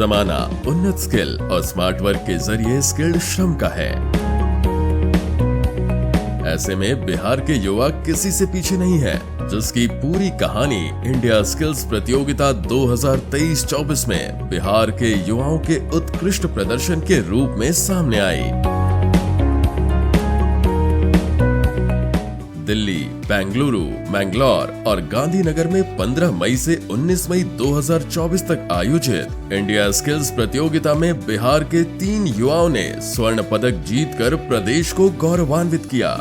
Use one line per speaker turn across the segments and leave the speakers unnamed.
जमाना उन्नत स्किल और स्मार्ट वर्क के जरिए स्किल्ड श्रम का है। ऐसे में बिहार के युवा किसी से पीछे नहीं है, जिसकी पूरी कहानी इंडिया स्किल्स प्रतियोगिता 2023-24 में बिहार के युवाओं के उत्कृष्ट प्रदर्शन के रूप में सामने आई। दिल्ली, बेंगलुरु, मैंगलोर और गांधीनगर में 15 मई से 19 मई 2024 तक आयोजित इंडिया स्किल्स प्रतियोगिता में बिहार के 3 युवाओं ने स्वर्ण पदक जीतकर प्रदेश को गौरवान्वित किया।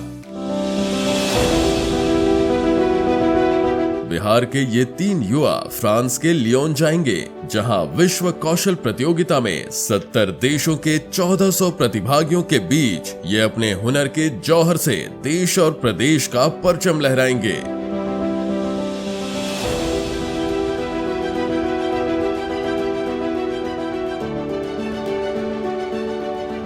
बिहार के ये 3 युवा फ्रांस के लियोन जाएंगे, जहां विश्व कौशल प्रतियोगिता में 70 देशों के 1400 प्रतिभागियों के बीच ये अपने हुनर के जौहर से देश और प्रदेश का परचम लहराएंगे।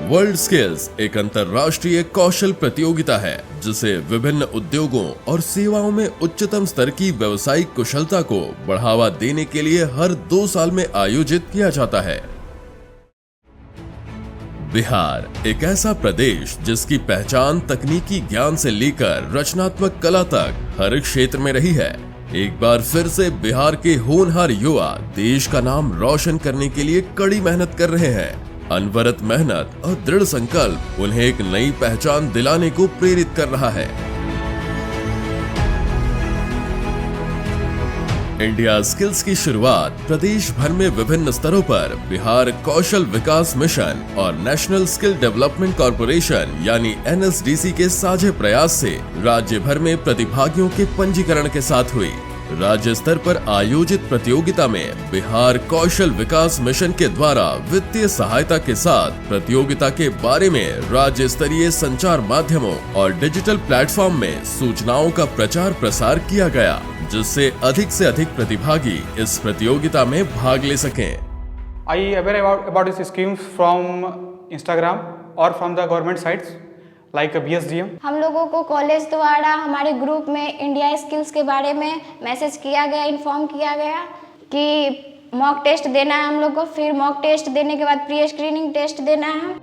वर्ल्ड स्किल्स एक अंतर्राष्ट्रीय कौशल प्रतियोगिता है, जिसे विभिन्न उद्योगों और सेवाओं में उच्चतम स्तर की व्यावसायिक कुशलता को बढ़ावा देने के लिए हर 2 साल में आयोजित किया जाता है। बिहार एक ऐसा प्रदेश जिसकी पहचान तकनीकी ज्ञान से लेकर रचनात्मक कला तक हर क्षेत्र में रही है। एक बार फिर से बिहार के होनहार युवा देश का नाम रोशन करने के लिए कड़ी मेहनत कर रहे हैं। अनवरत मेहनत और दृढ़ संकल्प उन्हें एक नई पहचान दिलाने को प्रेरित कर रहा है। इंडिया स्किल्स की शुरुआत प्रदेश भर में विभिन्न स्तरों पर बिहार कौशल विकास मिशन और नेशनल स्किल डेवलपमेंट कॉर्पोरेशन यानी NSDC के साझे प्रयास से राज्य भर में प्रतिभागियों के पंजीकरण के साथ हुई। राज्य स्तर पर आयोजित प्रतियोगिता में बिहार कौशल विकास मिशन के द्वारा वित्तीय सहायता के साथ प्रतियोगिता के बारे में राज्य स्तरीय संचार माध्यमों और डिजिटल प्लेटफॉर्म में सूचनाओं का प्रचार प्रसार किया गया, जिससे अधिक से अधिक प्रतिभागी इस प्रतियोगिता में भाग ले सकें।
I aware about this schemes from Instagram or from the government sites like BSDM।
हम लोगों को कॉलेज द्वारा हमारे ग्रुप में इंडिया स्किल्स के बारे में मैसेज किया गया, इन्फॉर्म किया गया कि मॉक टेस्ट देना है हम लोग को। फिर मॉक टेस्ट देने के बाद प्री स्क्रीनिंग टेस्ट देना है।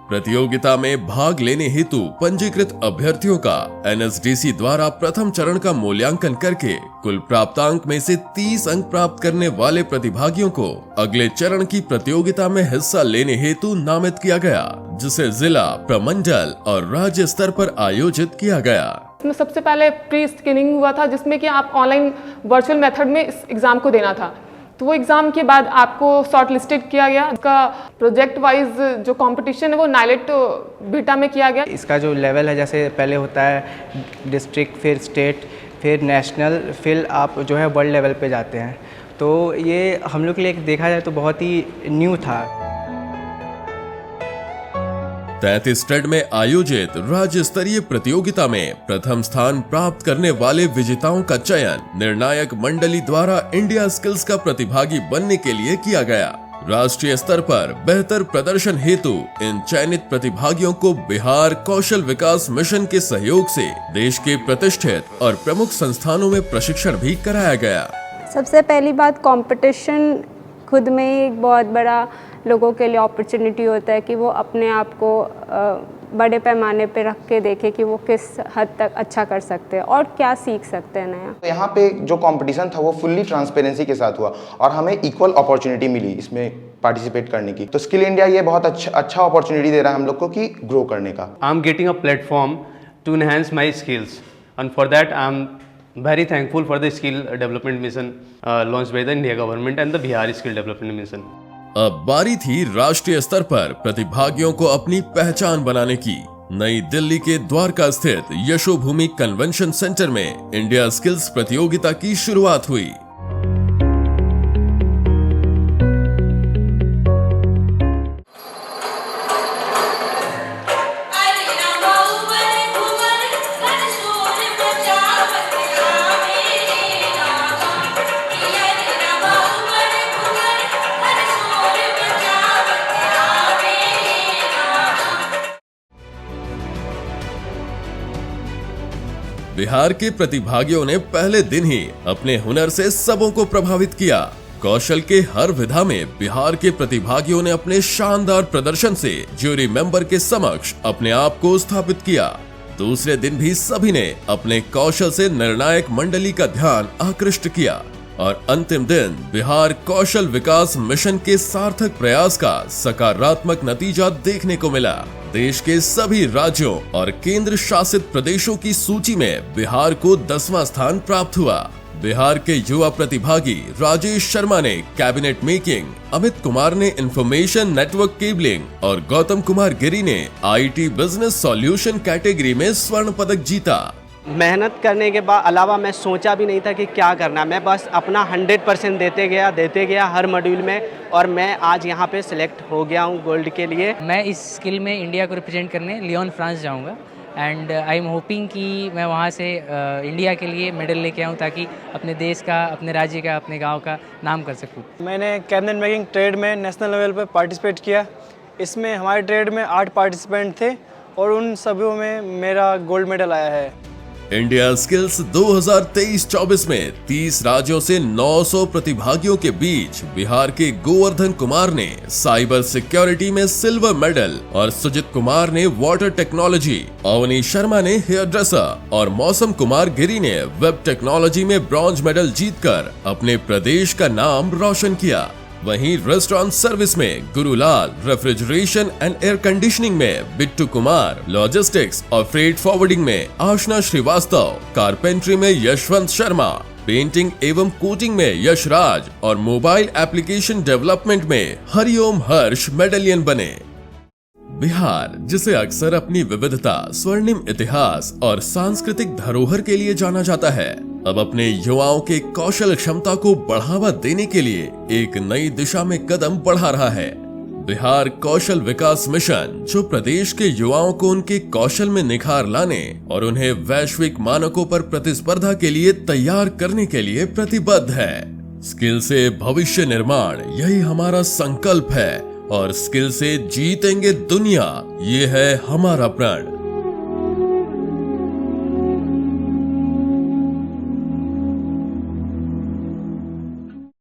प्रतियोगिता में भाग लेने हेतु पंजीकृत अभ्यर्थियों का NSDC द्वारा प्रथम चरण का मूल्यांकन करके कुल प्राप्तांक में से 30 अंक प्राप्त करने वाले प्रतिभागियों को अगले चरण की प्रतियोगिता में हिस्सा लेने हेतु नामित किया गया, जिसे जिला, प्रमंडल और राज्य स्तर पर आयोजित किया गया।
इसमें सबसे पहले प्री स्क्रीनिंग हुआ था, जिसमें कि आप ऑनलाइन वर्चुअल मेथड में इस एग्जाम को देना था। तो वो एग्ज़ाम के बाद आपको शॉर्ट लिस्टेड किया गया। इसका प्रोजेक्ट वाइज जो कंपटीशन है वो नाइलेट बीटा में किया गया।
इसका जो लेवल है, जैसे पहले होता है डिस्ट्रिक्ट, फिर स्टेट, फिर नेशनल, फिर आप जो है वर्ल्ड लेवल पे जाते हैं। तो ये हम लोग के लिए देखा जाए तो बहुत ही न्यू था।
33 स्टेट में आयोजित राज्य स्तरीय प्रतियोगिता में प्रथम स्थान प्राप्त करने वाले विजेताओं का चयन निर्णायक मंडली द्वारा इंडिया स्किल्स का प्रतिभागी बनने के लिए किया गया। राष्ट्रीय स्तर पर बेहतर प्रदर्शन हेतु इन चयनित प्रतिभागियों को बिहार कौशल विकास मिशन के सहयोग से देश के प्रतिष्ठित और प्रमुख संस्थानों में प्रशिक्षण भी कराया गया।
सबसे पहली बात, कंपटीशन खुद में ही एक बहुत बड़ा लोगों के लिए अपॉर्चुनिटी होता है कि वो अपने आप को बड़े पैमाने पे रख के देखें कि वो किस हद तक अच्छा कर सकते हैं और क्या सीख सकते हैं नया।
तो यहाँ पे जो कंपटीशन था वो फुल्ली ट्रांसपेरेंसी के साथ हुआ और हमें इक्वल अपॉर्चुनिटी मिली इसमें पार्टिसिपेट करने की। तो स्किल इंडिया ये बहुत अच्छा अपॉर्चुनिटी दे रहा है हम लोग को कि ग्रो करने का।
I am getting a platform to enhance my skills and for that I am very thankful for the skill development mission launched by the India government and the Bihar skill development mission।
अब बारी थी राष्ट्रीय स्तर पर प्रतिभागियों को अपनी पहचान बनाने की। नई दिल्ली के द्वारका स्थित यशोभूमि कन्वेंशन सेंटर में इंडिया स्किल्स प्रतियोगिता की शुरुआत हुई। बिहार के प्रतिभागियों ने पहले दिन ही अपने हुनर से सबों को प्रभावित किया। कौशल के हर विधा में बिहार के प्रतिभागियों ने अपने शानदार प्रदर्शन से ज्यूरी मेंबर के समक्ष अपने आप को स्थापित किया। दूसरे दिन भी सभी ने अपने कौशल से निर्णायक मंडली का ध्यान आकृष्ट किया और अंतिम दिन बिहार कौशल विकास मिशन के सार्थक प्रयास का सकारात्मक नतीजा देखने को मिला। देश के सभी राज्यों और केंद्र शासित प्रदेशों की सूची में बिहार को 10वां स्थान प्राप्त हुआ। बिहार के युवा प्रतिभागी राजेश शर्मा ने कैबिनेट मेकिंग, अमित कुमार ने इंफॉर्मेशन नेटवर्क केबलिंग और गौतम कुमार गिरी ने आईटी बिजनेस सॉल्यूशन कैटेगरी में स्वर्ण पदक जीता।
मेहनत करने के बाद अलावा मैं सोचा भी नहीं था कि क्या करना, मैं बस अपना 100% देते गया हर मॉड्यूल में और मैं आज यहाँ पे सिलेक्ट हो गया हूँ गोल्ड के लिए।
मैं इस स्किल में इंडिया को रिप्रेजेंट करने लियोन फ्रांस जाऊँगा एंड आई एम होपिंग कि मैं वहाँ से इंडिया के लिए मेडल लेके आऊँ ताकि अपने देश का, अपने राज्य का, अपने गांव का नाम कर सकूँ।
मैंने कैबिनेट मेकिंग ट्रेड में नेशनल लेवल पर पार्टिसिपेट किया। इसमें हमारे ट्रेड में 8 पार्टिसिपेंट थे और उन सभी में मेरा गोल्ड मेडल आया है।
इंडिया स्किल्स 2023-24 में 30 राज्यों से 900 प्रतिभागियों के बीच बिहार के गोवर्धन कुमार ने साइबर सिक्योरिटी में सिल्वर मेडल और सुजित कुमार ने वाटर टेक्नोलॉजी, अवनी शर्मा ने हेयर ड्रेसर और मौसम कुमार गिरी ने वेब टेक्नोलॉजी में ब्रॉन्ज मेडल जीतकर अपने प्रदेश का नाम रोशन किया। वहीं रेस्टोरेंट सर्विस में Gurulal, refrigeration and air conditioning में बिट्टू कुमार, लॉजिस्टिक्स और फ्रेट फॉरवर्डिंग में आशना श्रीवास्तव, कारपेंट्री में यशवंत शर्मा, पेंटिंग एवं कोटिंग में यशराज और मोबाइल एप्लीकेशन डेवलपमेंट में हरिओम हर्ष मेडलियन बने। बिहार, जिसे अक्सर अपनी विविधता, स्वर्णिम इतिहास और सांस्कृतिक धरोहर के लिए जाना जाता है, अब अपने युवाओं के कौशल क्षमता को बढ़ावा देने के लिए एक नई दिशा में कदम बढ़ा रहा है। बिहार कौशल विकास मिशन, जो प्रदेश के युवाओं को उनके कौशल में निखार लाने और उन्हें वैश्विक मानकों पर प्रतिस्पर्धा के लिए तैयार करने के लिए प्रतिबद्ध है। स्किल से भविष्य निर्माण, यही हमारा संकल्प है और स्किल से जीतेंगे दुनिया, ये है हमारा प्रण।